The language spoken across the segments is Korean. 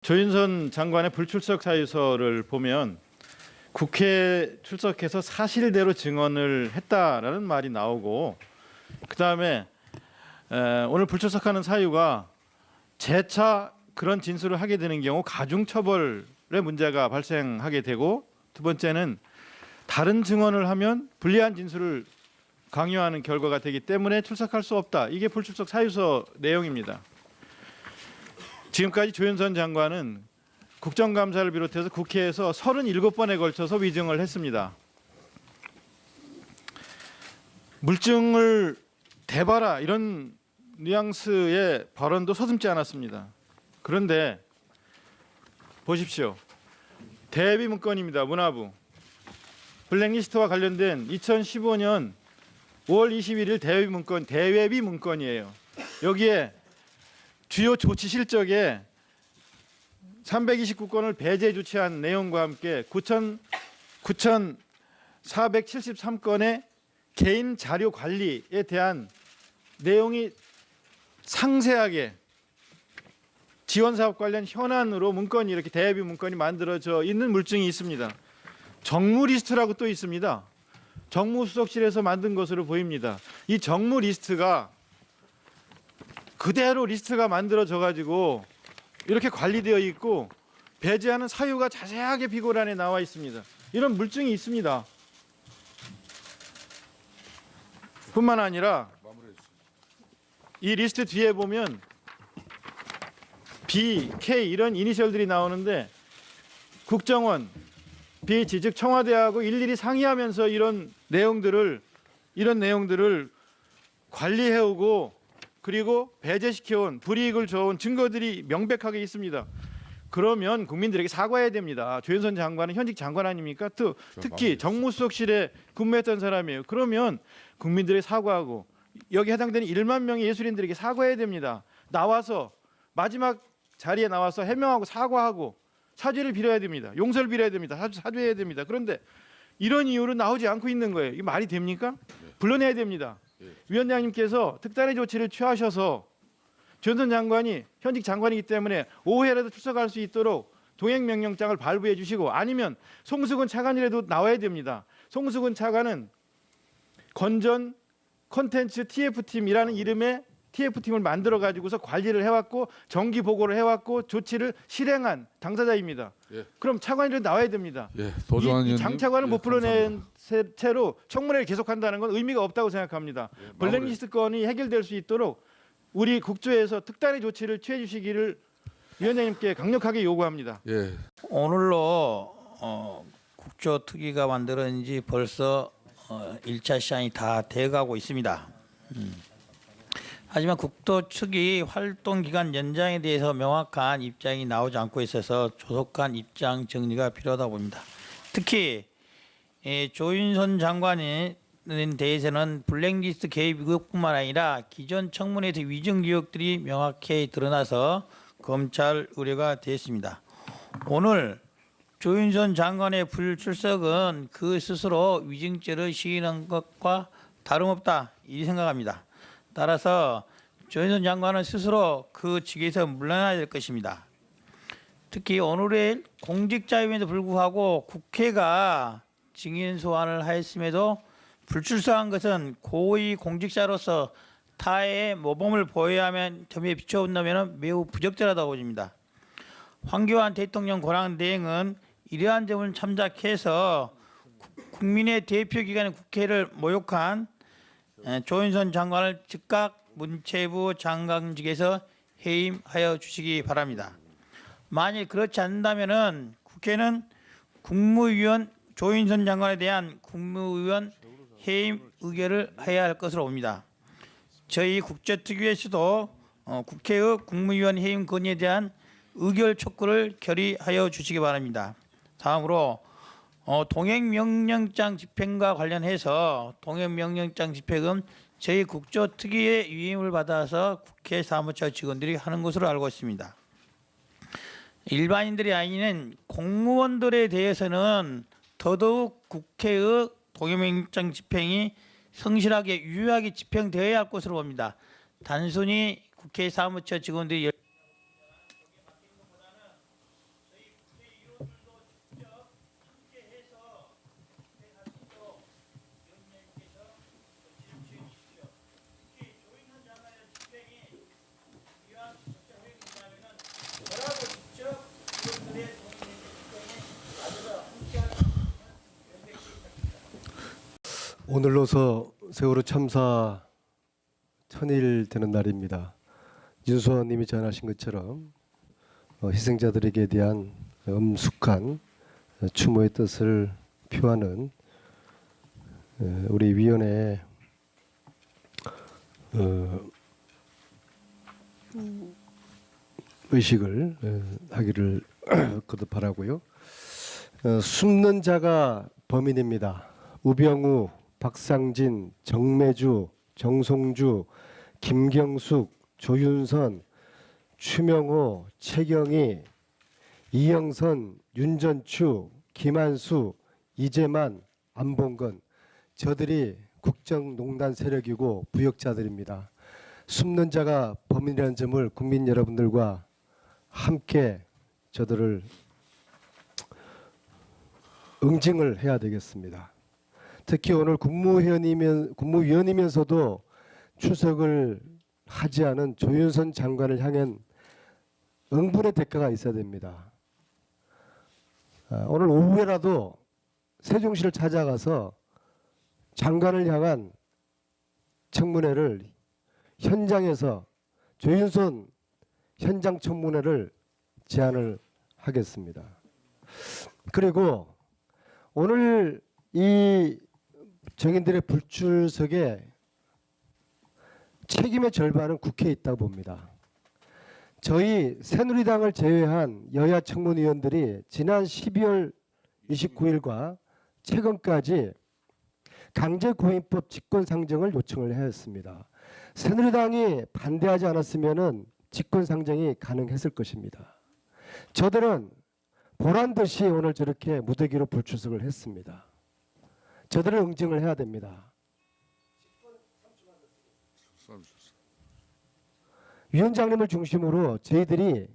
조윤선 장관의 불출석 사유서를 보면 국회에 출석해서 사실대로 증언을 했다라는 말이 나오고, 그다음에 오늘 불출석하는 사유가 재차 그런 진술을 하게 되는 경우 가중처벌의 문제가 발생하게 되고, 두 번째는 다른 증언을 하면 불리한 진술을 강요하는 결과가 되기 때문에 출석할 수 없다. 이게 불출석 사유서 내용입니다. 지금까지 조윤선 장관은 국정감사를 비롯해서 국회에서 37번에 걸쳐서 위증을 했습니다. 물증을 대봐라 이런 뉘앙스의 발언도 서슴지 않았습니다. 그런데 보십시오. 대외비 문건입니다. 문화부. 블랙리스트와 관련된 2015년 5월 21일 대외비 문건이에요. 여기에 주요 조치 실적에 329건을 배제 조치한 내용과 함께 9,473건의 개인 자료 관리에 대한 내용이 상세하게 지원 사업 관련 현안으로 문건이 이렇게 대외비 문건이 만들어져 있는 물증이 있습니다. 정무 리스트라고 또 있습니다. 정무수석실에서 만든 것으로 보입니다. 이 정무 리스트가 그대로 리스트가 만들어져 가지고 이렇게 관리되어 있고 배제하는 사유가 자세하게 비고란에 나와 있습니다. 이런 물증이 있습니다. 뿐만 아니라 이 리스트 뒤에 보면 B, K 이런 이니셜들이 나오는데 국정원, BH 즉 청와대하고 일일이 상의하면서 이런 내용들을 관리해오고 그리고 배제시켜온 불이익을 줘온 증거들이 명백하게 있습니다. 그러면 국민들에게 사과해야 됩니다. 조윤선 장관은 현직 장관 아닙니까? 특히 정무수석실에 근무했던 사람이에요. 그러면 국민들에게 사과하고 여기 해당되는 1만 명의 예술인들에게 사과해야 됩니다. 나와서 마지막 자리에 나와서 해명하고 사과하고 사죄를 빌어야 됩니다. 용서를 빌어야 됩니다. 사죄해야 됩니다. 그런데 이런 이유로 나오지 않고 있는 거예요. 이게 말이 됩니까? 불러내야 됩니다. 위원장님께서 특단의 조치를 취하셔서 조윤선 장관이 현직 장관이기 때문에 오후에라도 출석할 수 있도록 동행명령장을 발부해 주시고, 아니면 송수근 차관이라도 나와야 됩니다. 송수근 차관은 건전 콘텐츠 TF팀이라는 이름의 TF팀을 만들어 가지고서 관리를 해왔고 정기 보고를 해왔고 조치를 실행한 당사자입니다. 그럼 차관이라도 나와야 됩니다. 이 장 차관을 못 불러낸 채로 청문회를 계속한다는 건 의미가 없다고 생각합니다. 블랙리스트 건이 해결될 수 있도록 우리 국조에서 특단의 조치를 취해 주시기를 위원장님께 강력하게 요구합니다. 오늘로 국조특위가 만들어진 지 벌써 1차 시한이 다 돼가고 있습니다. 하지만 국토 측이 활동 기간 연장에 대해서 명확한 입장이 나오지 않고 있어서 조속한 입장 정리가 필요하다고 봅니다. 특히 조윤선 장관에 대해서는 블랙리스트 개입 의혹뿐만 아니라 기존 청문회에서 위증 의혹들이 명확히 드러나서 검찰 의뢰가 됐습니다. 오늘 조윤선 장관의 불출석은 그 스스로 위증죄를 시인한 것과 다름없다 이 생각합니다. 따라서 조윤선 장관은 스스로 그 직에서 물러나야 될 것입니다. 특히 오늘의 공직자임에도 불구하고 국회가 증인 소환을 하였음에도 불출석한 것은 고위 공직자로서 타의 모범을 보여야 하는 점에 비춰본다면 매우 부적절하다고 봅니다. 황교안 대통령 권한 대행은 이러한 점을 참작해서 국민의 대표기관인 국회를 모욕한 조윤선 장관을 즉각 문체부 장관직에서 해임하여 주시기 바랍니다. 만일 그렇지 않는다면 국회는 국무위원 조윤선 장관에 대한 국무위원 해임 의결을 해야 할 것으로 봅니다. 저희 국제특위에서도 국회의 국무위원 해임 건의에 대한 의결 촉구를 결의하여 주시기 바랍니다. 다음으로 동행명령장 집행과 관련해서 동행명령장 집행은 저희 국조특위의 위임을 받아서 국회 사무처 직원들이 하는 것으로 알고 있습니다. 일반인들이 아닌 공무원들에 대해서는 더더욱 국회의 동행명령장 집행이 성실하게 유효하게 집행되어야 할 것으로 봅니다. 단순히 국회 사무처 직원들이 오늘로서 세월호 참사 1000일 되는 날입니다. 윤수원님이 전하신 것처럼 희생자들에게 대한 엄숙한 추모의 뜻을 표하는 우리 위원회의 의식을 하기를 거듭 바라고요. 숨는 자가 범인입니다. 우병우, 박상진, 정매주, 정송주, 김경숙, 조윤선, 추명호, 최경희, 이영선, 윤전추, 김한수, 이재만, 안봉건, 저들이 국정농단 세력이고 부역자들입니다. 숨는 자가 범인이라는 점을 국민 여러분들과 함께 저들을 응징을 해야 되겠습니다. 특히 오늘 국무위원이면서도 출석을 하지 않은 조윤선 장관을 향한 응분의 대가가 있어야 됩니다. 오늘 오후에라도 세종시를 찾아가서 장관을 향한 청문회를 현장에서 조윤선 현장 청문회를 제안을 하겠습니다. 그리고 오늘 이 정인들의 불출석에 책임의 절반은 국회에 있다고 봅니다. 저희 새누리당을 제외한 여야 청문위원들이 지난 12월 29일과 최근까지 강제구인법 직권상정을 요청을 하였습니다. 새누리당이 반대하지 않았으면 직권상정이 가능했을 것입니다. 저들은 보란듯이 오늘 저렇게 무더기로 불출석을 했습니다. 저들을 응징을 해야 됩니다. 위원장님을 중심으로 저희들이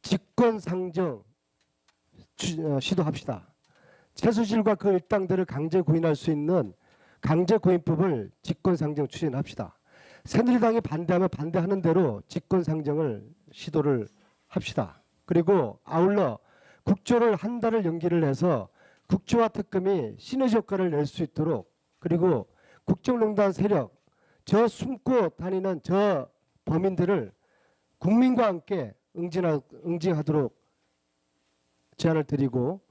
직권상정 시도합시다. 최수실과 그 일당들을 강제 구인할 수 있는 강제구인법을 직권상정 추진합시다. 새누리당이 반대하면 반대하는 대로 직권상정을 시도를 합시다. 그리고 아울러 국조를 한 달을 연기를 해서 국조와 특검이 시너지 효과를 낼 수 있도록, 그리고 국정농단 세력, 저 숨고 다니는 저 범인들을 국민과 함께 응징하도록 제안을 드리고,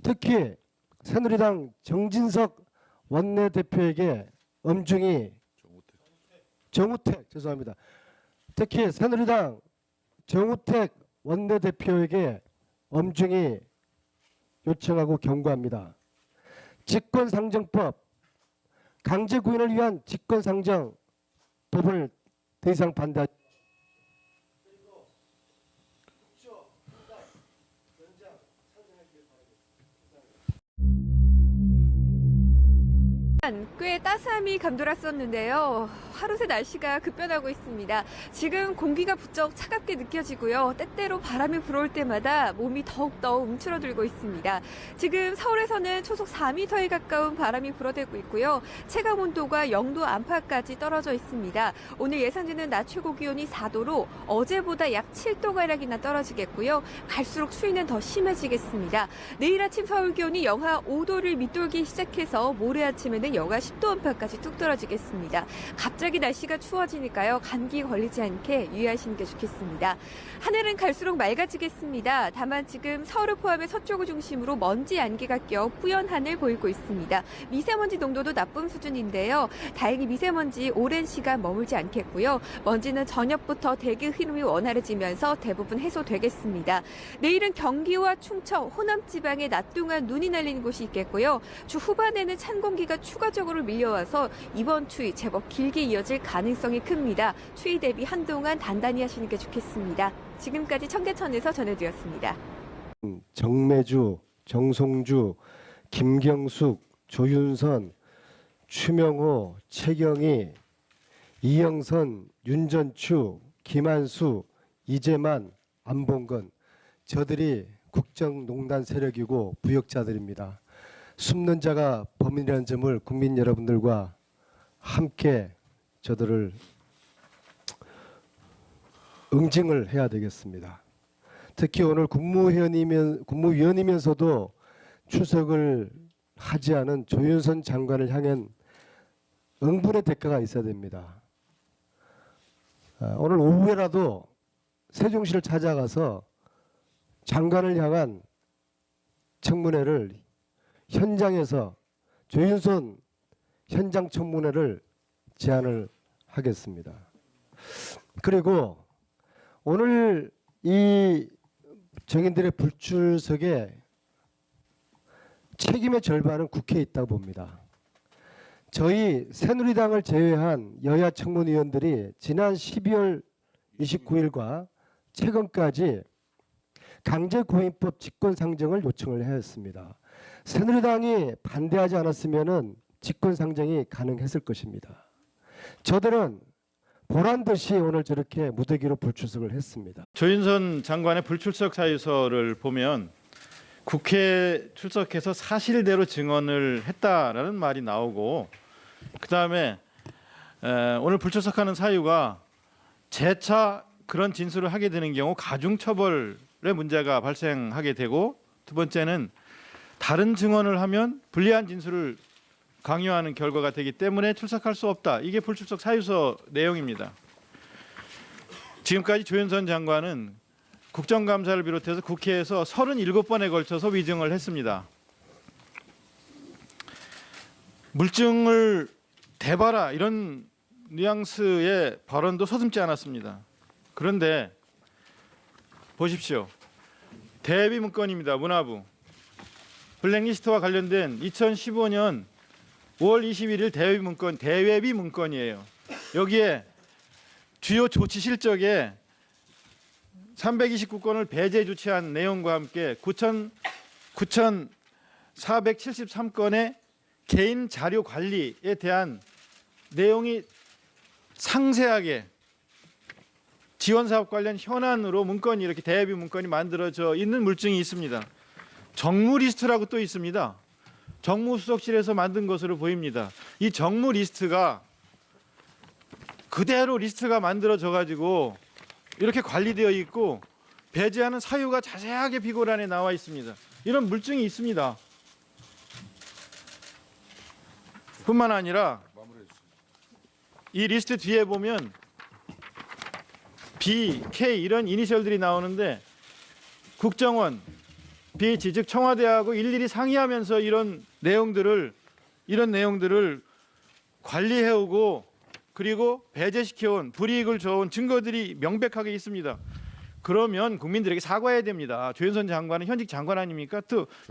특히 새누리당 정진석 원내대표에게 엄중히 정우택 죄송합니다. 특히 새누리당 정우택 원내대표에게 엄중히 요청하고 경고합니다. 직권상정법, 강제구인을 위한 직권상정법을 더 이상 반대하지 꽤 따스함이 감돌았었는데요. 하루 새 날씨가 급변하고 있습니다. 지금 공기가 부쩍 차갑게 느껴지고요. 때때로 바람이 불어올 때마다 몸이 더욱더 움츠러들고 있습니다. 지금 서울에서는 초속 4m에 가까운 바람이 불어대고 있고요. 체감 온도가 0도 안팎까지 떨어져 있습니다. 오늘 예상되는 낮 최고 기온이 4도로 어제보다 약 7도가량이나 떨어지겠고요. 갈수록 추위는 더 심해지겠습니다. 내일 아침 서울 기온이 영하 5도를 밑돌기 시작해서 모레 아침에는 영하 10도 안팎까지 뚝 떨어지겠습니다. 갑자기 날씨가 추워지니까요. 감기 걸리지 않게 유의하시는 게 좋겠습니다. 하늘은 갈수록 맑아지겠습니다. 다만 지금 서울을 포함해 서쪽을 중심으로 먼지 안개가 껴 뿌연 하늘 보이고 있습니다. 미세먼지 농도도 나쁨 수준인데요. 다행히 미세먼지 오랜 시간 머물지 않겠고요. 먼지는 저녁부터 대기 흐름이 원활해지면서 대부분 해소되겠습니다. 내일은 경기와 충청, 호남 지방에 낮 동안 눈이 날리는 곳이 있겠고요. 주 후반에는 찬 공기가 추가적으로 밀려와서 이번 추위 제법 길게 이어질 가능성이 큽니다. 추위 대비 한동안 단단히 하시는 게 좋겠습니다. 지금까지 청계천에서 전해드렸습니다. 정매주, 정송주, 김경숙, 조윤선, 추명호, 최경희, 이영선, 윤전추, 김한수, 이재만, 안봉건, 저들이 국정농단 세력이고 부역자들입니다. 숨는 자가 범인이라는 점을 국민 여러분들과 함께 저들을 응징을 해야 되겠습니다. 특히 오늘 국무위원이면서도 출석을 하지 않은 조윤선 장관을 향한 응분의 대가가 있어야 됩니다. 오늘 오후에라도 세종시를 찾아가서 장관을 향한 청문회를 현장에서 조윤선 현장 청문회를 제안을 하겠습니다. 그리고 오늘 이 정인들의 불출석에 책임의 절반은 국회에 있다고 봅니다. 저희 새누리당을 제외한 여야 청문위원들이 지난 12월 29일과 최근까지 강제구인법 직권상정을 요청을 하였습니다. 새누리당이 반대하지 않았으면 직권상정이 가능했을 것입니다. 저들은 보란듯이 오늘 저렇게 무더기로 불출석을 했습니다. 조윤선 장관의 불출석 사유서를 보면 국회에 출석해서 사실대로 증언을 했다라는 말이 나오고, 그다음에 오늘 불출석하는 사유가 재차 그런 진술을 하게 되는 경우 가중처벌의 문제가 발생하게 되고, 두 번째는 다른 증언을 하면 불리한 진술을 강요하는 결과가 되기 때문에 출석할 수 없다. 이게 불출석 사유서 내용입니다. 지금까지 조윤선 장관은 국정감사를 비롯해서 국회에서 37번에 걸쳐서 위증을 했습니다. 물증을 대봐라 이런 뉘앙스의 발언도 서슴지 않았습니다. 그런데 보십시오. 대외비 문건입니다. 문화부. 블랙리스트와 관련된 2015년 5월 21일 대외비 문건이에요. 여기에 주요 조치 실적에 329건을 배제 조치한 내용과 함께 9,473건의 개인 자료 관리에 대한 내용이 상세하게 지원 사업 관련 현안으로 문건이 이렇게 대외비 문건이 만들어져 있는 물증이 있습니다. 정무 리스트라고 또 있습니다. 정무수석실에서 만든 것으로 보입니다. 이 정무 리스트가 그대로 리스트가 만들어져 가지고 이렇게 관리되어 있고 배제하는 사유가 자세하게 비고란에 나와 있습니다. 이런 물증이 있습니다. 뿐만 아니라 이 리스트 뒤에 보면 B, K 이런 이니셜들이 나오는데 국정원, BH 즉 청와대하고 일일이 상의하면서 이런 내용들을 관리해오고 그리고 배제시켜온 불이익을 줘온 증거들이 명백하게 있습니다. 그러면 국민들에게 사과해야 됩니다. 조윤선 장관은 현직 장관 아닙니까?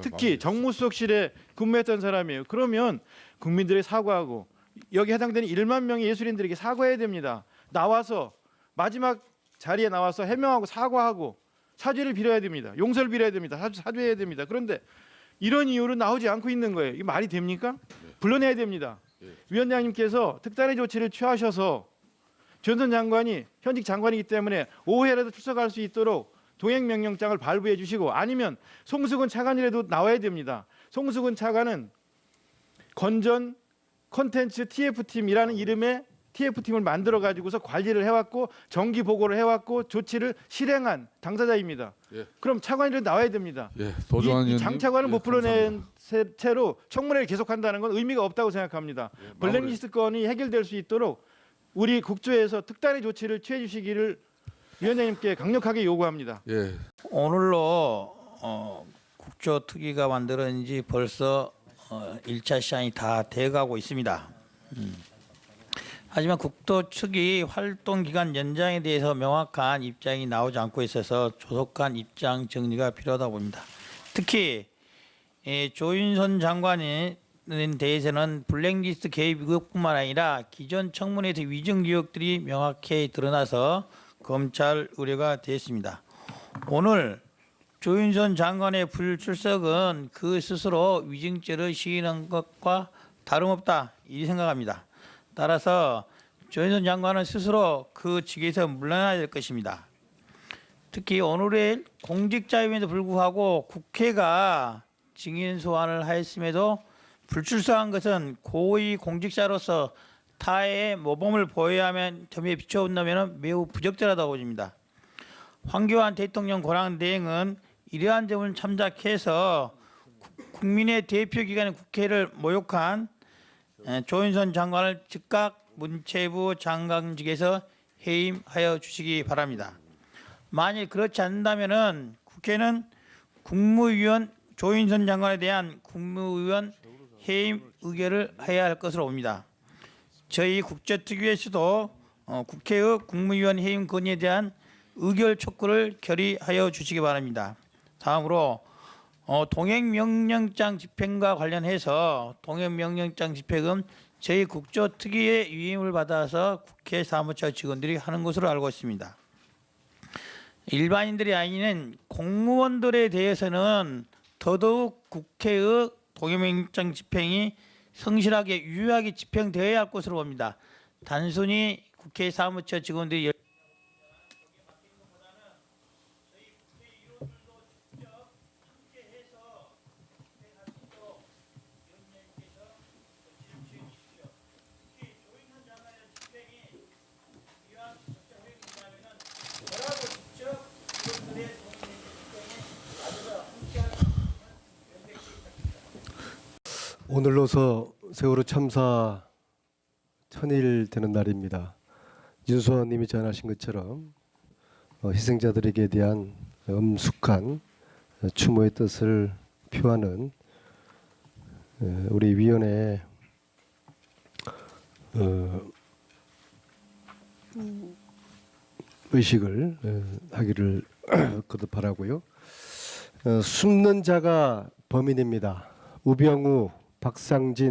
특히 정무수석실에 근무했던 사람이에요. 그러면 국민들에게 사과하고 여기 해당되는 1만 명의 예술인들에게 사과해야 됩니다. 나와서 마지막 자리에 나와서 해명하고 사과하고 사죄를 빌어야 됩니다. 용서를 빌어야 됩니다. 사죄해야 됩니다. 그런데 이런 이유로 나오지 않고 있는 거예요. 이게 말이 됩니까? 불러내야 됩니다. 위원장님께서 특단의 조치를 취하셔서 조윤선 장관이 현직 장관이기 때문에 오후에라도 출석할 수 있도록 동행명령장을 발부해 주시고 아니면 송수근 차관이라도 나와야 됩니다. 송수근 차관은 건전 콘텐츠 TF팀이라는 이름의 TF팀을 만들어 가지고서 관리를 해왔고 정기 보고를 해왔고 조치를 실행한 당사자입니다. 예. 그럼 차관이라도 나와야 됩니다. 예, 도종환 이 의원님. 장차관을 예, 못 불러낸 감사합니다. 채로 청문회를 계속한다는 건 의미가 없다고 생각합니다. 예, 블랙리스트 건이 해결될 수 있도록 우리 국조에서 특단의 조치를 취해 주시기를 위원장님께 강력하게 요구합니다. 예, 오늘로 국조특위가 만들어진 지 벌써 1차 시간이 다 돼가고 있습니다. 하지만 국토특위 활동 기간 연장에 대해서 명확한 입장이 나오지 않고 있어서 조속한 입장 정리가 필요하다 봅니다. 특히 조윤선 장관에 대해서는 블랙리스트 개입 의혹뿐만 아니라 기존 청문회에서 위증 의혹들이 명확히 드러나서 검찰 의뢰가 됐습니다. 오늘 조윤선 장관의 불출석은 그 스스로 위증죄를 시인한 것과 다름없다 이 생각합니다. 따라서 조윤선 장관은 스스로 그 직에서 물러나야 될 것입니다. 특히 오늘의 공직자임에도 불구하고 국회가 증인 소환을 하였음에도 불출석한 것은 고위 공직자로서 타의 모범을 보여야 하는 점에 비춰본다면 매우 부적절하다고 봅니다. 황교안 대통령 권한 대행은 이러한 점을 참작해서 국민의 대표기관인 국회를 모욕한 조윤선 장관을 즉각 문체부 장관직에서 해임하여 주시기 바랍니다. 만일 그렇지 않는다면은 국회는 국무위원 조윤선 장관에 대한 국무위원 해임 의결을 해야 할 것으로 봅니다. 저희 국제특위에서도 국회의 국무위원 해임 건의에 대한 의결 촉구를 결의하여 주시기 바랍니다. 다음으로 동행명령장 집행과 관련해서 동행명령장 집행은 저희 국조특위의 위임을 받아서 국회 사무처 직원들이 하는 것으로 알고 있습니다. 일반인들이 아닌 공무원들에 대해서는 더더욱 국회의 동행명령장 집행이 성실하게 유효하게 집행되어야 할 것으로 봅니다. 단순히 국회 사무처 직원들이 오늘로서 세월호 참사 1000일 되는 날입니다. 윤수원님이 전하신 것처럼 희생자들에게 대한 엄숙한 추모의 뜻을 표하는 우리 위원회 의식을 하기를 거듭 바라고요. 숨는 자가 범인입니다. 우병우, 박상진